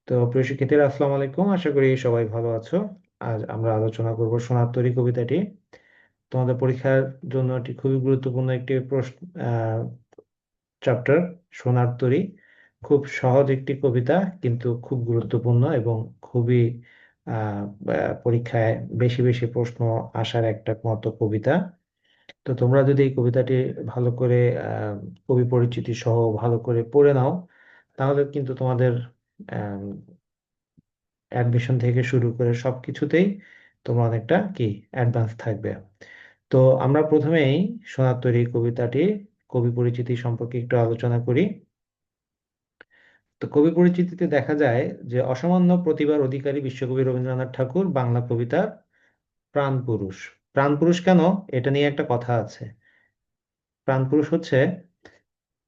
তো প্রিয় শিক্ষার্থীরা, আসসালামু আলাইকুম। আশা করি সবাই ভালো আছো। আজ আমরা আলোচনা করব সোনার তরী কবিতাটি। তোমাদের পরীক্ষার জন্য এটি খুবই গুরুত্বপূর্ণ একটি প্রশ্ন চ্যাপ্টার। সোনার তরী খুব সহজ একটি কবিতা, কিন্তু খুব গুরুত্বপূর্ণ এবং খুবই পরীক্ষায় বেশি বেশি প্রশ্ন আসার একটা মতো কবিতা। তো তোমরা যদি এই কবিতাটি ভালো করে কবি পরিচিতি সহ ভালো করে পড়ে নাও, তাহলে কিন্তু তোমাদের অ্যাডমিশন থেকে শুরু করে সবকিছুতেই তোমরা অনেকটা কি অ্যাডভান্স থাকবে। তো আমরা প্রথমেই সোনার তরী কবিতাটি কবি পরিচিতি সম্পর্কে একটু আলোচনা করি। তো কবি পরিচিতিতে দেখা যায় যে অসামান্য প্রতিভার অধিকারী বিশ্বকবি রবীন্দ্রনাথ ঠাকুর বাংলা কবিতার প্রাণ পুরুষ। প্রাণ পুরুষ কেন, এটা নিয়ে একটা কথা আছে। প্রাণ পুরুষ হচ্ছে,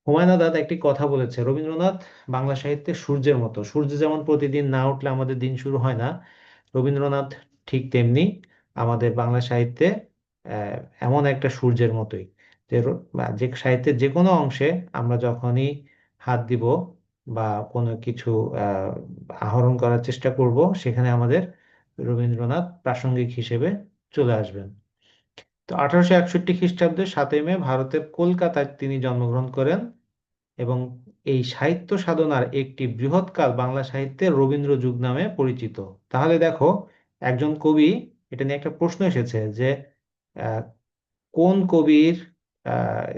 হুমায়ুন আজাদ একটি কথা বলেছে, রবীন্দ্রনাথ বাংলা সাহিত্যে সূর্যের মতো। সূর্য যেমন প্রতিদিন না উঠলে আমাদের দিন শুরু হয় না, রবীন্দ্রনাথ ঠিক তেমনি আমাদের বাংলা সাহিত্যে আহ, এমন একটা সূর্যের মতোই, যে সাহিত্যের যে কোনো অংশে আমরা যখনই হাত দিব বা কোনো কিছু আহরণ করার চেষ্টা করব, সেখানে আমাদের রবীন্দ্রনাথ প্রাসঙ্গিক হিসেবে চলে আসবেন। তো 1861 খ্রিস্টাব্দে 7ই মে ভারতের কলকাতায় তিনি জন্মগ্রহণ করেন এবং এই সাহিত্য সাধনার একটি বৃহৎ কাল বাংলা সাহিত্যে রবীন্দ্র যুগ নামে পরিচিত। তাহলে দেখো, একজন কবি, এটা নিয়ে একটা প্রশ্ন এসেছে যে আহ, কোন কবির আহ,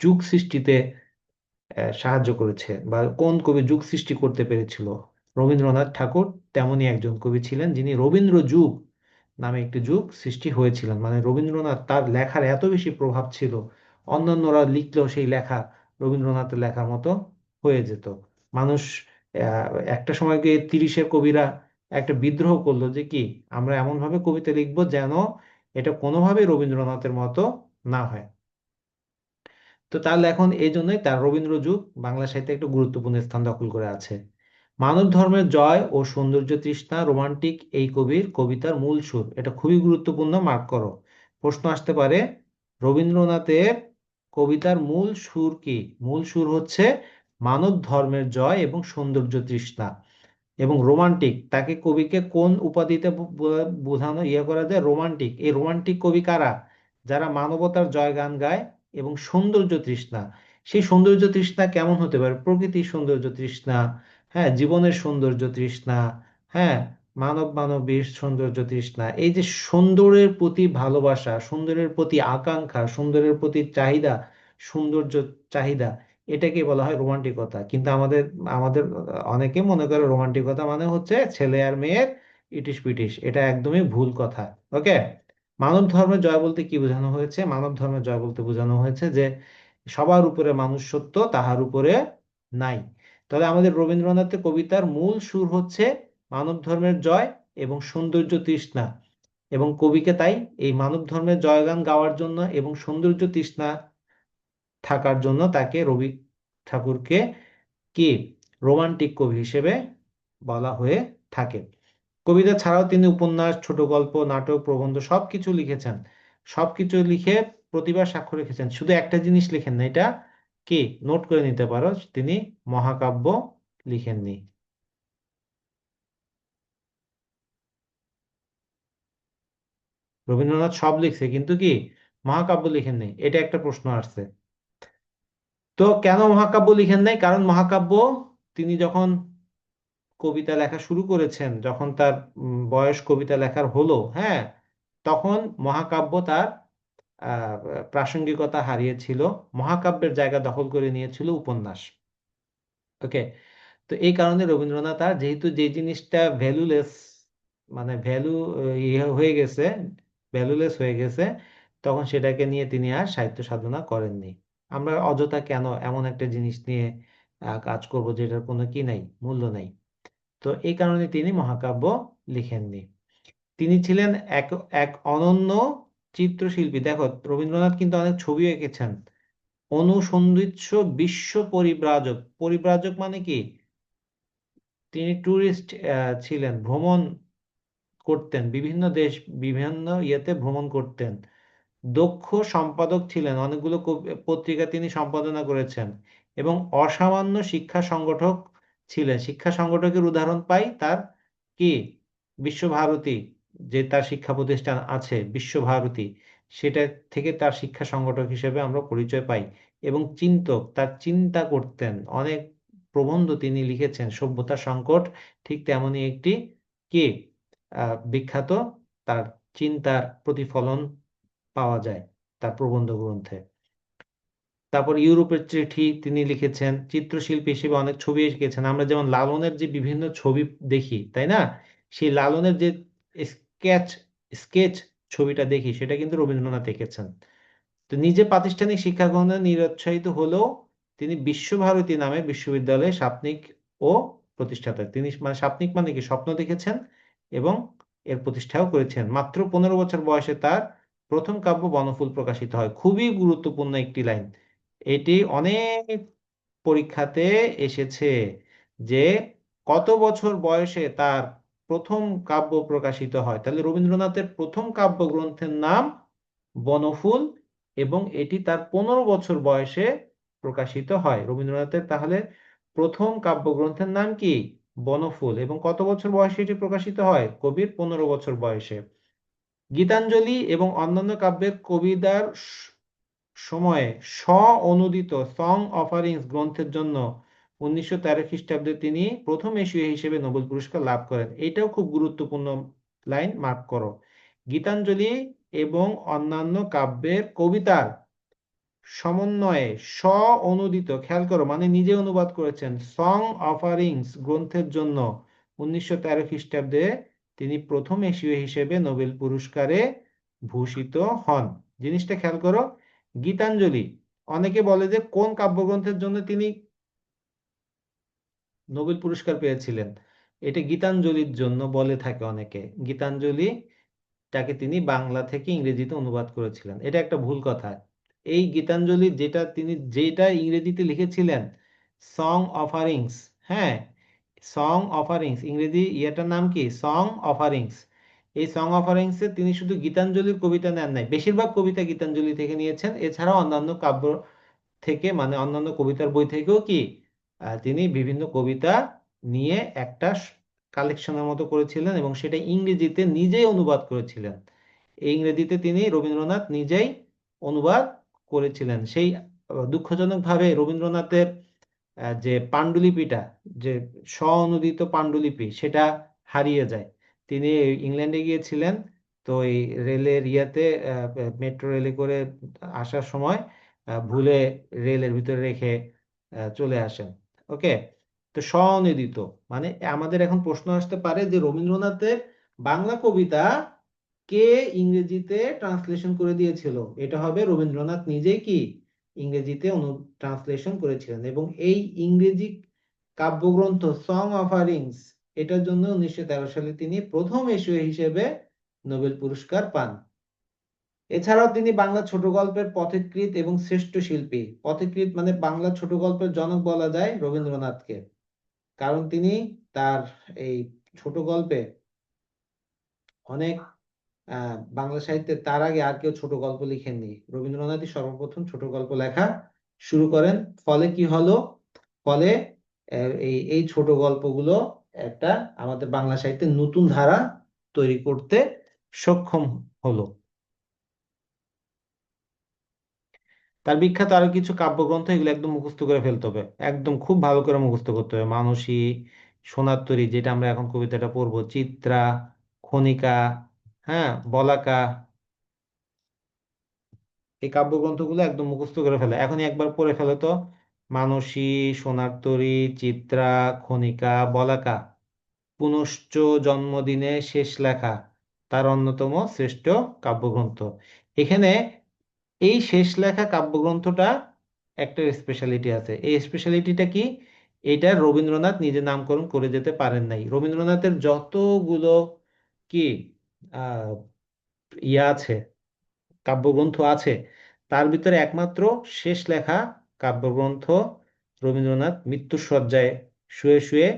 যুগ সৃষ্টিতে সাহায্য করেছে বা কোন কবি যুগ সৃষ্টি করতে পেরেছিল। রবীন্দ্রনাথ ঠাকুর তেমনই একজন কবি ছিলেন, যিনি রবীন্দ্র যুগ নামে একটি যুগ সৃষ্টি হয়েছিলেন। মানে রবীন্দ্রনাথ, তার লেখার এত বেশি প্রভাব ছিল, অন্যান্যরা লিখলেও সেই লেখা রবীন্দ্রনাথের লেখার মতো হয়ে যেত। মানুষ একটা সময় গিয়ে 30-এর কবিরা একটা বিদ্রোহ করলো যে কি, আমরা এমনভাবে কবিতা লিখবো যেন এটা কোনোভাবেই রবীন্দ্রনাথের মতো না হয়। তো তাহলে এখন এই জন্যই তার রবীন্দ্র যুগ বাংলা সাহিত্যে একটু গুরুত্বপূর্ণ স্থান দখল করে আছে। মানব ধর্মের জয় ও সৌন্দর্য তৃষ্ণা রোমান্টিক এই কবির কবিতার মূল সুর। এটা খুবই গুরুত্বপূর্ণ, মার্ক করো। প্রশ্ন আসতে পারে, রবীন্দ্রনাথের কবিতার মূল সুর কি? মূল সুর হচ্ছে মানব ধর্মের জয় এবং সৌন্দর্য তৃষ্ণা। এবং রোমান্টিক, তাকে কবিকে কোন উপাধিতে বোঝানো করা যায়? রোমান্টিক। এই রোমান্টিক কবি কারা? যারা মানবতার জয়গান গায় এবং সৌন্দর্য তৃষ্ণা। সেই সৌন্দর্য তৃষ্ণা কেমন হতে পারে? প্রকৃতির সৌন্দর্য তৃষ্ণা, হ্যাঁ, জীবনের সৌন্দর্য তৃষ্ণা, হ্যাঁ, মানবীর সৌন্দর্য তৃষ্ণা। এই যে সৌন্দর্যের প্রতি ভালোবাসা, সৌন্দর্যের প্রতি আকাঙ্ক্ষা, সৌন্দর্যের প্রতি চাহিদা, সৌন্দর্য চাহিদা, এটাকে বলা হয় রোমান্টিকতা। কিন্তু আমাদের আমাদের অনেকে মনে করে রোমান্টিকতা মানে হচ্ছে ছেলে আর মেয়ের ইটিস পিটিস। এটা একদমই ভুল কথা। ওকে। মানব ধর্মের জয় বলতে কি বোঝানো হয়েছে? মানব ধর্মের জয় বলতে বোঝানো হয়েছে যে সবার উপরে মানুষ সত্য, তাহার উপরে নাই। তাহলে আমাদের রবীন্দ্রনাথের কবিতার মূল সুর হচ্ছে মানব ধর্মের জয় এবং সৌন্দর্য তৃষ্ণা। এবং কবিকে তাই এই মানব ধর্মের জয়গান গাওয়ার জন্য এবং সৌন্দর্য তৃষ্ণা থাকার জন্য তাকে রবি ঠাকুরকে কি রোমান্টিক কবি হিসেবে বলা হয়ে থাকে। কবিতা ছাড়াও তিনি উপন্যাস, ছোট গল্প, নাটক, প্রবন্ধ সবকিছু লিখেছেন। সবকিছু লিখে প্রতিভার স্বাক্ষর রেখেছেন। শুধু একটা জিনিস লিখেন না, এটা কি নোট করে নিতে পারো, তিনি মহাকাব্য লিখেননি। রবীন্দ্রনাথ সব লিখছে কিন্তু কি মহাকাব্য লিখেননি, এটা একটা প্রশ্ন আসছে। তো কেন মহাকাব্য লিখেন নাই? কারণ মহাকাব্য তিনি যখন কবিতা লেখা শুরু করেছেন, যখন তার বয়স কবিতা লেখার হলো, হ্যাঁ, তখন মহাকাব্য তার আহ, প্রাসঙ্গিকতা হারিয়েছিল। মহাকাব্যের জায়গা দখল করে নিয়েছিল উপন্যাস। ওকে। তো এই কারণে রবীন্দ্রনাথ, আর যেহেতু যে জিনিসটা ভ্যালুলেস, মানে ইয়ে হয়ে গেছে, ভ্যালুলেস হয়ে গেছে, তখন সেটাকে নিয়ে তিনি আর সাহিত্য সাধনা করেননি। আমরা অযথা কেন এমন একটা জিনিস নিয়ে কাজ করব যেটার কোনো কি নাই, মূল্য নাই। তো এই কারণে তিনি মহাকাব্য লিখেননি। তিনি ছিলেন এক এক অনন্য চিত্রশিল্পী। দেখো, রবীন্দ্রনাথ কিন্তু অনেক ছবি এঁকেছেন। অনুসন্ধিৎস বিশ্ব পরিব্রাজক। পরিব্রাজক মানে কি? তিনি ট্যুরিস্ট ছিলেন, ভ্রমণ করতেন বিভিন্ন দেশ, বিভিন্ন ইয়েতে ভ্রমণ করতেন। দক্ষ সম্পাদক ছিলেন, অনেকগুলো পত্রিকা তিনি সম্পাদনা করেছেন। এবং অসামান্য শিক্ষা সংগঠক ছিলেন। শিক্ষা সংগঠকের উদাহরণ পাই তার কি বিশ্বভারতী, যে তার শিক্ষা প্রতিষ্ঠান আছে বিশ্বভারতী, সেটা থেকে তার শিক্ষা সংগঠক হিসেবে আমরা পরিচয় পাই। এবং চিন্তক, তার চিন্তা করতেন, অনেক প্রবন্ধ তিনি লিখেছেন, সভ্যতার সংকট ঠিক তেমনই একটি কি বিখ্যাত, তার চিন্তার প্রতিফলন পাওয়া যায় তার প্রবন্ধ গ্রন্থে। তারপর ইউরোপের চিঠি তিনি লিখেছেন। চিত্রশিল্পী হিসেবে অনেক ছবি এঁকেছেন। আমরা যেমন লালনের যে বিভিন্ন ছবি দেখি, তাই না, সেই লালনের যে স্কেচ স্কেচ ছবিটা দেখি, সেটা কিন্তু রবীন্দ্রনাথ এঁকেছেন। তো নিজে প্রাতিষ্ঠানিক শিক্ষা গ্রহণে নিরুৎসাহিত হলেও তিনি বিশ্বভারতী নামে বিশ্ববিদ্যালয়ে স্বাপ্নিক ও প্রতিষ্ঠাতা। তিনি মানে স্বাপ্নিক মানে কি, স্বপ্ন দেখেছেন এবং এর প্রতিষ্ঠাও করেছেন। মাত্র 15 বছর বয়সে তার প্রথম কাব্য বনফুল প্রকাশিত হয়। খুবই গুরুত্বপূর্ণ একটি লাইন এটি, অনেক পরীক্ষাতে এসেছে যে কত বছর বয়সে তার প্রথম কাব্য প্রকাশিত হয়। তাহলে রবীন্দ্রনাথের প্রথম কাব্যগ্রন্থের নাম বনফুল, এবং এটি তার 15 বছর বয়সে প্রকাশিত হয়। রবীন্দ্রনাথের তাহলে প্রথম কাব্যগ্রন্থের নাম কি, বনফুল, এবং কত বছর বয়সে এটি প্রকাশিত হয়, কবির 15 বছর বয়সে। গীতাঞ্জলি এবং অন্যান্য কাব্যের কবিতার সময়ে স্ব-অনূদিত সং অফারিংস গ্রন্থের জন্য 1913 খ্রিস্টাব্দে তিনি প্রথম এশীয় হিসেবে নোবেল পুরস্কার লাভ করেন। এটাও খুব গুরুত্বপূর্ণ লাইন, মার্ক করো। গীতাঞ্জলি এবং অন্যান্য কাব্যের কবিতার সমন্বয়ে স্ব-অনূদিত, খেয়াল করো, মানে নিজে অনুবাদ করেছেন, সং অফারিংস গ্রন্থের জন্য 1913 খ্রিস্টাব্দে তিনি প্রথম এশীয় হিসেবে নোবেল পুরস্কারে ভূষিত হন। জিনিসটা খেয়াল করো। গীতাঞ্জলি, অনেকে বলে যে কোন কাব্যগ্রন্থের জন্য তিনি নোবেল পুরস্কার পেয়েছিলেন, এটা গীতাঞ্জলির জন্য বলে থাকে অনেকে। গীতাঞ্জলি তাকে তিনি বাংলা থেকে ইংরেজিতে অনুবাদ করেছিলেন, এটা একটা ভুল কথা। এই গীতাঞ্জলি যেটা ইংরেজিতে লিখেছিলেন, সং অফারিংস, হ্যাঁ, সং অফারিংস, ইংরেজি ইয়েটার নাম কি, সং অফারিংস। এই সং অফারিংসে তিনি শুধু গীতাঞ্জলির কবিতা নেন নাই, বেশিরভাগ কবিতা গীতাঞ্জলি থেকে নিয়েছেন। এছাড়াও অন্যান্য কাব্য থেকে, মানে অন্যান্য কবিতার বই থেকেও কি তিনি বিভিন্ন কবিতা নিয়ে একটা কালেকশনের মতো করেছিলেন, এবং সেটা ইংরেজিতে নিজেই অনুবাদ করেছিলেন। এই ইংরেজিতে তিনি রবীন্দ্রনাথ নিজেই অনুবাদ করেছিলেন। সেই দুঃখজনকভাবে রবীন্দ্রনাথের যে পাণ্ডুলিপিটা, যে স্ব-অনুদিত পাণ্ডুলিপি, সেটা হারিয়ে যায়। তিনি ইংল্যান্ডে গিয়েছিলেন, তো এই রেলের ইয়াতে মেট্রো রেলে করে আসার সময় ভুলে রেলের ভিতরে রেখে চলে আসেন। ওকে, তো স্ব-অনুদিত মানে আমাদের এখন প্রশ্ন আসতে পারে যে রবীন্দ্রনাথের বাংলা কবিতা কে ইংরেজিতে ট্রান্সলেশন করে দিয়েছিল। এটা হবে রবীন্দ্রনাথ নিজেই কি ইংরেজিতে ট্রান্সলেশন করেছিলেন। এবং এই ইংরেজি কাব্যগ্রন্থ সং অফারিংস, এটার জন্য 1913 সালে তিনি প্রথম এশীয় হিসেবে নোবেল পুরস্কার পান। এছাড়াও তিনি বাংলা ছোট গল্পের পথিকৃৎ এবং শ্রেষ্ঠ শিল্পী। পথিকৃৎ মানে বাংলা ছোট গল্পের জনক বলা যায় রবীন্দ্রনাথকে, কারণ তিনি তার এই ছোট গল্পে অনেক বাংলা সাহিত্যে তার আগে আর কেউ ছোট গল্প লিখেননি। রবীন্দ্রনাথই সর্বপ্রথম ছোট গল্প লেখা শুরু করেন। ফলে কি হলো, ফলে এই এই ছোট গল্পগুলো একটা আমাদের বাংলা সাহিত্যের নতুন ধারা তৈরি করতে সক্ষম হলো। তার বিখ্যাত আরো কিছু কাব্যগ্রন্থ, এগুলো একদম মুখস্থ করে ফেলতে হবে, একদম খুব ভালো করে মুখস্থ করতে হবে। মানসী, সোনার তরী, যেটা আমরা এখন কবিতাটা পড়বো, চিত্রা, খনিকা, হ্যাঁ, বলাকা, এই কাব্যগ্রন্থগুলো একদম মুখস্থ করে ফেলে। এখনই একবার পড়ে ফেলে তো। মানসী, সোনার তরী, চিত্রা, খনিকা, বলাকা, পুনশ্চ জন্মদিনে শেষ লেখা তার অন্যতম শ্রেষ্ঠ কাব্যগ্রন্থ। এখানে এই শেষ লেখা কাব্যগ্রন্থটা একটা স্পেশালিটি আছে। এই স্পেশালিটিটা কি, এটা রবীন্দ্রনাথ নিজে নামকরণ করে যেতে পারেন নাই। রবীন্দ্রনাথের যতগুলো কি আহ ইয়া আছে, কাব্যগ্রন্থ আছে, তার ভিতরে একমাত্র শেষ লেখা কাব্যগ্রন্থ রবীন্দ্রনাথ মৃত্যুর শয্যায় শুয়ে শুয়ে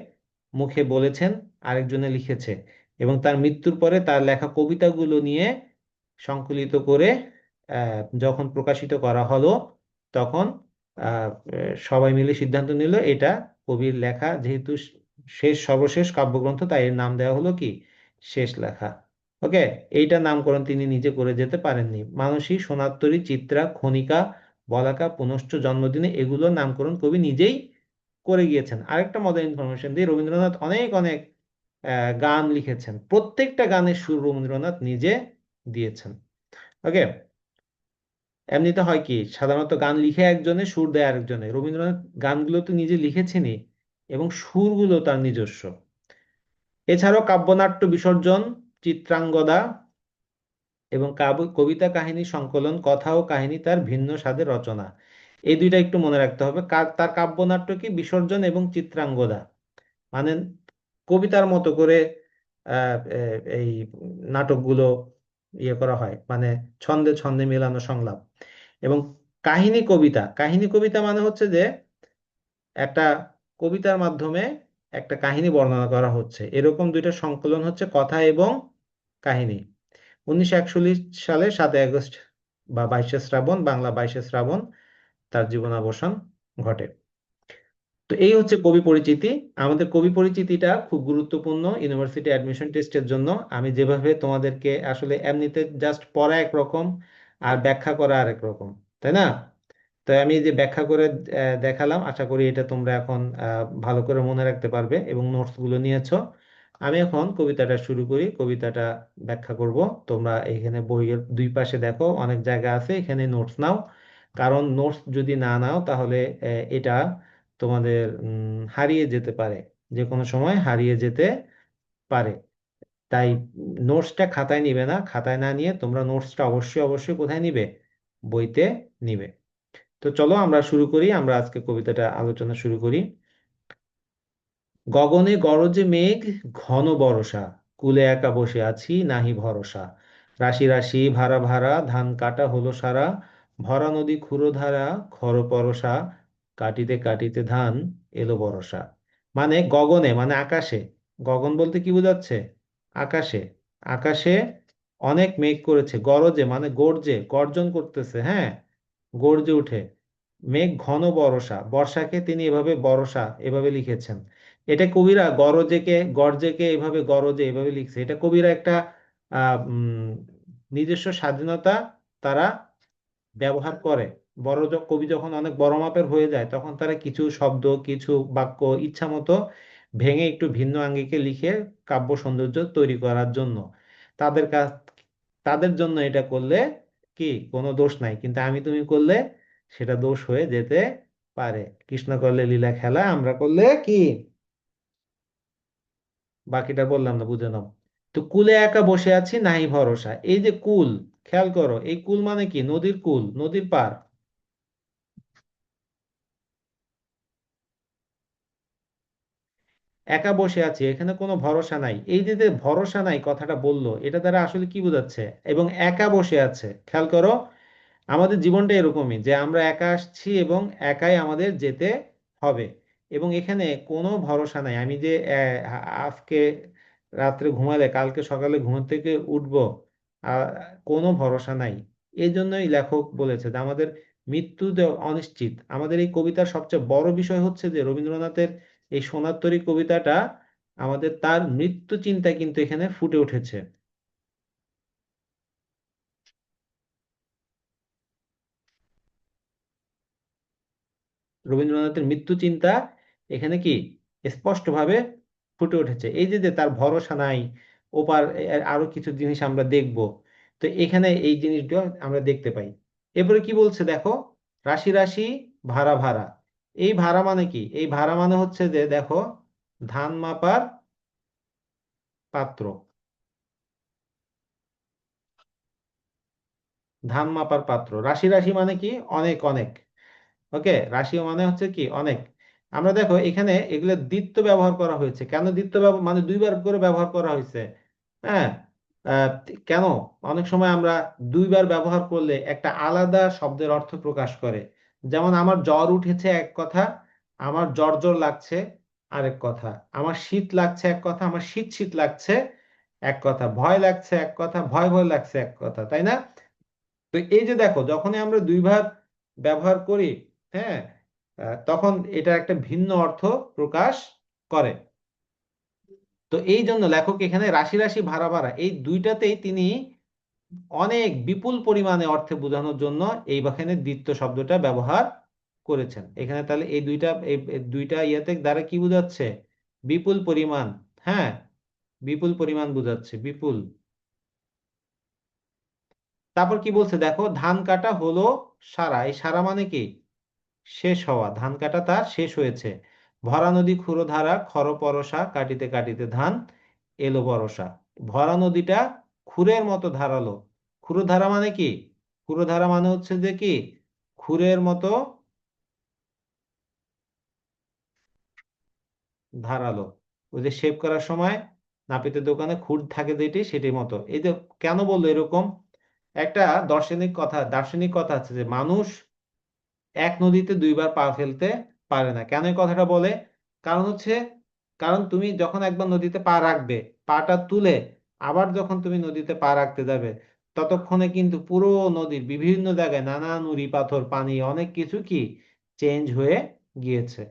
মুখে বলেছেন, আরেকজনে লিখেছে, এবং তার মৃত্যুর পরে তার লেখা কবিতাগুলো নিয়ে সংকলিত করে যখন প্রকাশিত করা হলো, তখন সবাই মিলে সিদ্ধান্ত নিল এটা কবির লেখা, যেহেতু শেষ সর্বশেষ কাব্যগ্রন্থ, তাই এর নাম দেওয়া হলো কি শেষ লেখা। ওকে, এইটার নামকরণ তিনি নিজে করে যেতে পারেননি। মানসী, সোনারতরী, চিত্রা, খনিকা, বলাকা, পুনশ্চ, জন্মদিনে, এগুলোর নামকরণ কবি নিজেই করে গিয়েছেন। আরেকটা মজার ইনফরমেশন দিয়ে, রবীন্দ্রনাথ অনেক অনেক গান লিখেছেন, প্রত্যেকটা গানের সুর রবীন্দ্রনাথ নিজে দিয়েছেন। ওকে, এমনিতে হয় কি, সাধারণত গান লিখে একজনে, সুর দেয় আরেকজনে। রবীন্দ্রনাথ গানগুলো তো নিজে লিখেছেনই এবং সুরগুলো তার নিজস্ব। এছাড়াও কাব্যনাট্য বিসর্জন, চিত্রাঙ্গদা এবং কবিতা কাহিনী সংকলন, কথা ও কাহিনী তার ভিন্ন স্বাদের রচনা। এই দুইটা একটু মনে রাখতে হবে। তার কাব্যনাট্য কি বিসর্জন এবং চিত্রাঙ্গদা, মানে কবিতার মতো করে এই নাটকগুলো ইয়ে করা হয়, মানে ছন্দে ছন্দে মেলানো সংলাপ। এবং কাহিনী কবিতা, কাহিনী কবিতা মানে হচ্ছে যে একটা কবিতার মাধ্যমে একটা কাহিনী বর্ণনা করা হচ্ছে, এরকম দুইটা সংকলন হচ্ছে কথা এবং কাহিনী। 1941 সালে 7 আগস্ট বা 22শে শ্রাবণ, বাংলা 22শে শ্রাবণ, তার জীবনাবসান ঘটে। তো এই হচ্ছে কবি পরিচিতি। আমাদের কবি পরিচিতিটা খুব গুরুত্বপূর্ণ ইউনিভার্সিটি অ্যাডমিশন টেস্টের জন্য। আমি যেভাবে তোমাদেরকে আসলে এমনিতে জাস্ট পড়া একরকম আর ব্যাখ্যা করা আরেক রকম, তাই না? তো আমি যে ব্যাখ্যা করে দেখালাম, আশা করি এটা তোমরা এখন ভালো করে মনে রাখতে পারবে এবং নোটস গুলো নিয়েছো। আমি এখন কবিতাটা শুরু করি, কবিতাটা ব্যাখ্যা করব। তোমরা এখানে বইয়ের দুই পাশে দেখো অনেক জায়গা আছে, এখানে নোটস নাও। কারণ নোটস যদি না নাও তাহলে এটা তোমাদের হারিয়ে যেতে পারে, যে কোনো সময় হারিয়ে যেতে পারে। তাই নোটসটা খাতায় নিবে না, খাতায় না নিয়ে তোমরা নোটসটা অবশ্যই অবশ্যই কোথায় নিবে, বইতে নিবে। তো চলো আমরা শুরু করি, আমরা আজকে কবিতাটা আলোচনা শুরু করি। গগনে গরজে মেঘ, ঘন বরষা, কূলে একা বসে আছি নাহি ভরসা। রাশি রাশি ভাড়া ভাড়া, ধান কাটা হলো সারা, ভরা নদী ক্ষুরধারা, খর পরশা, কাটিতে কাটিতে ধান এলো বরষা। মানে গগনে মানে আকাশে, গগন বলতে কি বোঝাচ্ছে, আকাশে। আকাশে অনেক মেঘ করেছে, গরজে মানে গর্জে, গর্জন করতেছে, হ্যাঁ, গর্জে উঠে। মেঘ ঘন বর্ষা, বর্ষাকে তিনি এভাবে বর্ষা এভাবে লিখেছেন। এটা কবিরা গরজেকে গর্জেকে এভাবে গরজে এভাবে লিখছে, এটা কবিরা একটা নিজস্ব স্বাধীনতা তারা ব্যবহার করে। কবি যখন অনেক বড় মাপের হয়ে যায় তখন তারা কিছু শব্দ, কিছু বাক্য ইচ্ছা মতো ভেঙে একটু ভিন্ন আঙ্গিকে লিখে কাব্য সৌন্দর্য তৈরি করার জন্য। তাদের কাছ তাদের জন্য এটা করলে কি কোনো দোষ নাই, কিন্তু আমি তুমি করলে সেটা দোষ হয়ে যেতে পারে। কৃষ্ণ করলে লীলা খেলা, আমরা করলে কি, বাকিটা বললাম না, বুঝে নাও। তো কুলে একা বসে আছি নাই ভরসা, এই যে কুল, খেয়াল করো, এই কুল মানে কি, নদীর কুল, নদীর পার। একা বসে আছি, এখানে কোনো ভরসা নাই। এই যে যে ভরসা নাই কথাটা বললো, এটা দ্বারা আসলে কি বোঝাচ্ছে, এবং একা বসে আছে, খেয়াল করো, আমাদের জীবনটা এরকমই যে আমরা একা আসছি এবং একাই আমাদের যেতে হবে। এবং এখানে কোনো ভরসা নাই, আমি যে আজকে রাত্রে ঘুমালে কালকে সকালে ঘুম থেকে উঠবো, আহ, কোনো ভরসা নাই। এই জন্যই লেখক বলেছে যে আমাদের মৃত্যু যে অনিশ্চিত। আমাদের এই কবিতার সবচেয়ে বড় বিষয় হচ্ছে যে রবীন্দ্রনাথের এই সোনার তরী কবিতাটা আমাদের তার মৃত্যু চিন্তা কিন্তু এখানে ফুটে উঠেছে। রবীন্দ্রনাথের মৃত্যু চিন্তা এখানে কি স্পষ্টভাবে ফুটে উঠেছে। এই যে যে তার ভরসা নাই, ওপার আরো কিছু জিনিস আমরা দেখব, তো এখানে এই জিনিসগুলো আমরা দেখতে পাই। এরপরে কি বলছে দেখো, রাশি রাশি ভাড়া ভাড়া। এই ভাড়া মানে কি, এই ভাড়া মানে হচ্ছে যে দেখো, ধান মাপার পাত্র, ধান মাপার পাত্র। রাশি রাশি মানে কি, অনেক অনেক। ওকে, রাশি মানে হচ্ছে কি অনেক। আমরা দেখো এখানে এগুলো দ্বিত্ব ব্যবহার করা হয়েছে, কেন দ্বিত্ব ব্যবহার মানে দুইবার করে ব্যবহার করা হয়েছে, হ্যাঁ। কেন, অনেক সময় আমরা দুইবার ব্যবহার করলে একটা আলাদা শব্দের অর্থ প্রকাশ করে। যেমন আমার জ্বর উঠেছে এক কথা, আমার জ্বর জ্বর লাগছে আরেক কথা, আমার শীত লাগছে এক কথা, আমার শীত শীত লাগছে এক কথা, ভয় লাগছে এক কথা, ভয় ভয় লাগছে এক কথা, তাই না? তো এই যে দেখো, যখনই আমরা দুইবার ব্যবহার করি হ্যাঁ, তখন এটা একটা ভিন্ন অর্থ প্রকাশ করে। তো এই জন্য লেখক এখানে রাশি রাশি ভাড়া ভাড়া এই দুইটাতেই তিনি অনেক বিপুল পরিমাণে অর্থে বোঝানোর জন্য এইখানে দ্বিত্ব শব্দটা ব্যবহার করেছেন। এখানে তাহলে এই দুইটা ইয়েতে দ্বারা কি বোঝাচ্ছে? বিপুল পরিমাণ। হ্যাঁ, বিপুল পরিমাণ বোঝাচ্ছে, বিপুল। তারপর কি বলছে দেখো, ধান কাটা হলো সারা। এই সারা মানে কি? শেষ হওয়া, ধান কাটা তার শেষ হয়েছে। ভরা নদী ক্ষুরধারা খর পরশা, কাটিতে কাটিতে ধান এলো বরষা। ভরা নদীটা খুরের মতো ধারালো। ক্ষুরধারা মানে কি? ক্ষুরধারা মানে হচ্ছে যে কি, খুরের মতো ধারালো। ওই যে শেভ করার সময় নাপিতের দোকানে খুর থাকে যেটি, সেটির মতো। এই যে কেন বললো এরকম? একটা দার্শনিক কথা আছে যে মানুষ এক নদীতে দুইবার পা ফেলতে পারে না। কেন এই কথাটা বলে? কারণ হচ্ছে, কারণ তুমি যখন একবার নদীতে পা রাখবে, পাটা তুলে আবার যখন তুমি নদীতে পা রাখতে যাবে, ততক্ষণে কিন্তু পুরো নদীর বিভিন্ন জায়গায় নানা নুড়ি পাথর পানি অনেক কিছু কি চেঞ্জ হয়ে গিয়েছে।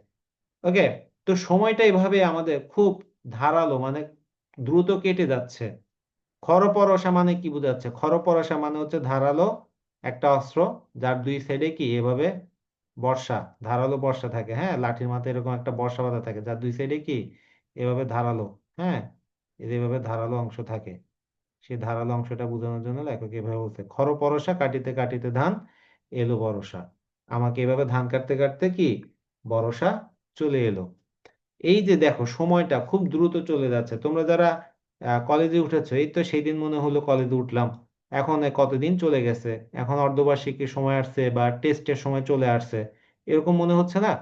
ওকে। তো সময়টা এভাবে আমাদের খুব ধারালো, মানে দ্রুত কেটে যাচ্ছে। খরপরশা মানে কি বোঝাচ্ছে? খরপরশা মানে হচ্ছে ধারালো একটা অস্ত্র, যার দুই সাইডে কি এভাবে বর্ষা, ধারালো বর্ষা থাকে। হ্যাঁ, লাঠির মাথায় এরকম একটা বর্ষা বাঁধা থাকে, যার দুই সাইডে কি এভাবে ধারালো, হ্যাঁ, এভাবে ধারালো অংশ থাকে। সেই ধারালো অংশটা বোঝানোর জন্য লেখক এভাবে বলছে, খরপরশা কাটিতে কাটিতে ধান এলো বরষা। আমাকে এভাবে ধান কাটতে কাটতে কি বরষা চলে এলো। এই যে দেখো সময়টা খুব দ্রুত চলে যাচ্ছে। তোমরা যারা কলেজে উঠেছো, এই তো সেই দিন মনে হলো কলেজে উঠলাম, এখন কতদিন চলে গেছে, এখন অর্ধবার্ষিকীর সময় আসছে বা টেস্টের সময় চলে আসছে, এরকম মনে হচ্ছে না?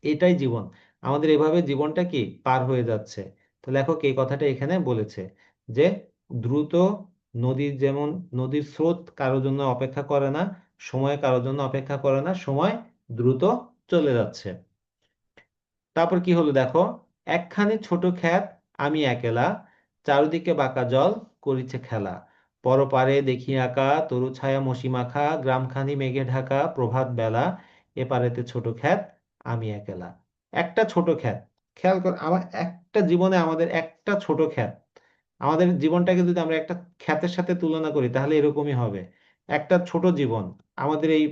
এটাই জীবন। আমাদের এভাবে জীবনটা কি পার হয়ে যাচ্ছে। তো লেখক এই কথাটা এখানে বলেছে যে দ্রুত নদীর যেমন, নদীর স্রোত কারোর জন্য অপেক্ষা করে না, সময় কারোর জন্য অপেক্ষা করে না, সময় দ্রুত চলে যাচ্ছে। তারপর কি হলো দেখো, একখানি ছোট ক্ষেত আমি একেলা, চারিদিকে বাঁকা জল করিছে খেলা, পরপারে দেখি আঁকা তরু ছায়া মসি মাখা, গ্রামখানি মেঘে ঢাকা প্রভাত বেলা, এপারেতে ছোট ক্ষেত আমি একেলা। একটা ছোট ক্ষেত, খেয়াল কর, আমার একটা জীবনে আমাদের একটা ছোট ক্ষেত। আমাদের জীবনটাকে যদি আমরা একটা ক্ষেতের সাথে তুলনা করি তাহলে এরকমই হবে। একটা ছোট জীবন, আমাদের এই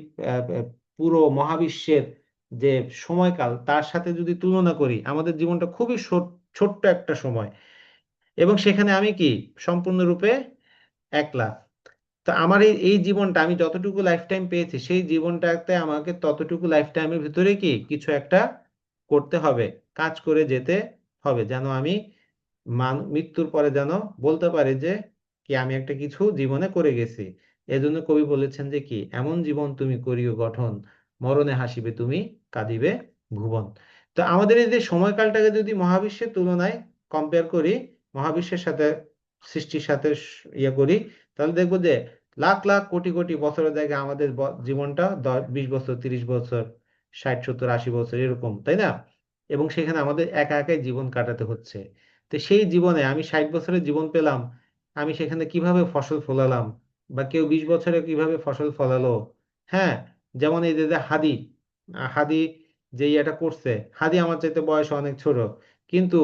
পুরো মহাবিশ্বের যে সময়কাল তার সাথে যদি তুলনা করি, আমাদের জীবনটা খুবই ছোট্ট একটা সময়। এবং সেখানে আমি কি সম্পূর্ণরূপে একলা। তো আমার এই জীবনটা, আমি যতটুকু লাইফ টাইম পেয়েছি, সেই জীবনটাতে আমাকে ততটুকু লাইফ টাইমের ভিতরে কি কিছু একটা করতে হবে, কাজ করে যেতে হবে, যেন আমি মৃত্যুর পরে যেন বলতে পারি যে কি আমি একটা কিছু জীবনে করে গেছি। এজন্য কবি বলেছেন যে কি, এমন জীবন তুমি করিও গঠন, মরণে হাসিবে তুমি, কাঁদিবে ভুবন। তো আমাদের এই যে সময়কালটাকে যদি মহাবিশ্বের তুলনায় কম্পেয়ার করি, মহাবিশ্বের সাথে, সৃষ্টির সাথে ইয়ে করি, তাহলে দেখবো যে লাখ লাখ কোটি কোটি বছরের জায়গায় আমাদের জীবনটা 20 বছর, 30 বছর, 60 70 80 বছর এরকম, তাই না? এবং সেখানে আমাদের একা একাই জীবন কাটাতে হচ্ছে। তো সেই জীবনে আমি 60 বছরের জীবন পেলাম, আমি সেখানে কিভাবে ফসল ফলালাম, বা কেউ 20 বছরে কিভাবে ফসল ফলালো। হ্যাঁ, যেমন এই যে যে হাদি, হাদি যে ইয়েটা করছে, হাদি আমার চাইতে বয়সে অনেক ছোট, কিন্তু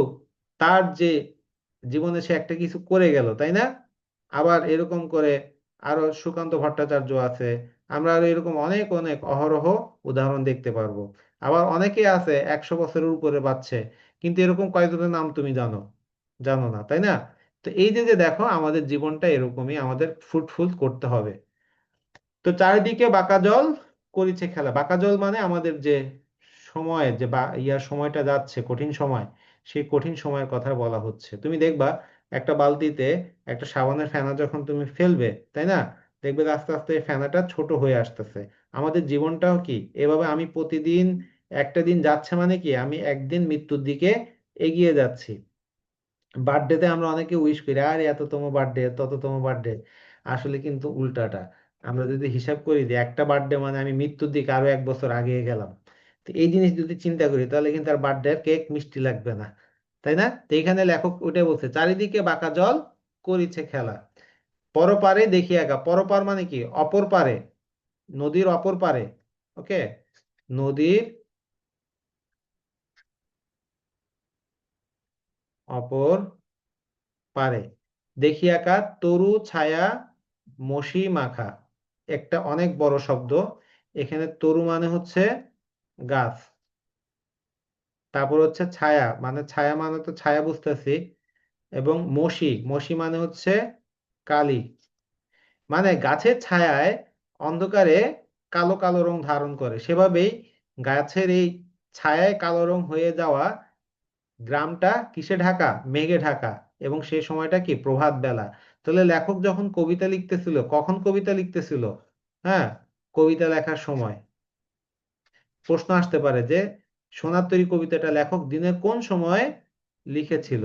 তার যে জীবনে সে একটা কিছু করে গেল, তাই না? আবার এরকম করে আরো সুকান্ত ভট্টাচার্য আছে, আমরা আরো এরকম অনেক অনেক অহরহ উদাহরণ দেখতে পারবো। আবার অনেকে আছে 100 বছরের উপরে বাঁচছে, কিন্তু এরকম কয়েকজনের নাম তুমি জানো? জানো না, তাই না? তো এই যে যে দেখো, আমাদের জীবনটা এরকমই, আমাদের ফ্রুটফুল করতে হবে। তো চারিদিকে বাঁকা জল করিছে খেলা। বাঁকা জল মানে আমাদের যে সময়, যে বা ইয়ার সময়টা যাচ্ছে, কঠিন সময়, সেই কঠিন সময়ের কথা বলা হচ্ছে। তুমি দেখবা একটা বালতিতে একটা সাবানের ফেনা যখন তুমি ফেলবে, তাই না, দেখবে যে আস্তে আস্তে এই ফেনাটা ছোট হয়ে আসতেছে। আমাদের জীবনটাও কি এভাবে, আমি প্রতিদিন একটা দিন যাচ্ছে মানে কি আমি একদিন মৃত্যুর দিকে এগিয়ে যাচ্ছি। বার্থডেতে আমরা অনেকে উইশ করি, আরে এততম বার্থডে, তততম বার্থডে। আসলে কিন্তু উল্টাটা। আমরা যদি হিসাব করি যে একটা বার্থডে মানে আমি মৃত্যুর দিকে আরো 1 বছর আগে গেলাম, তো এই জিনিস যদি চিন্তা করি তাহলে কিন্তু আর বার্থডে কেক মিষ্টি লাগবে না, তাই না? তো এখানে লেখক ওটাই বলছে, চারিদিকে বাঁকা জল করিছে খেলা, পরপারে দেখি একা। পরপার মানে কি? অপর পারে, নদীর অপর পারে। ওকে। নদীর অপর পারে দেখি একা তরু ছায়া মসি মাখা। একটা অনেক বড় শব্দ। এখানে তরু মানে হচ্ছে গাছ, তারপর হচ্ছে ছায়া, মানে ছায়া মানে তো ছায়া বুঝতেছি, এবং মসি, মসি মানে হচ্ছে কালি, মানে গাছের ছায়ায় অন্ধকারে কালো কালো রং ধারণ করে, সেভাবেই গাছের এই ছায়ায় কালো রং হয়ে যাওয়া গ্রামটা কিসে ঢাকা? মেঘে ঢাকা। এবং সেই সময়টা কি প্রভাত বেলা। তাহলে লেখক যখন কবিতা লিখতেছিল, কখন কবিতা লিখতেছিল? হ্যাঁ, কবিতা লেখার সময়। প্রশ্ন আসতে পারে যে সোনার তরী কবিতাটা লেখক দিনের কোন সময়ে লিখেছিল?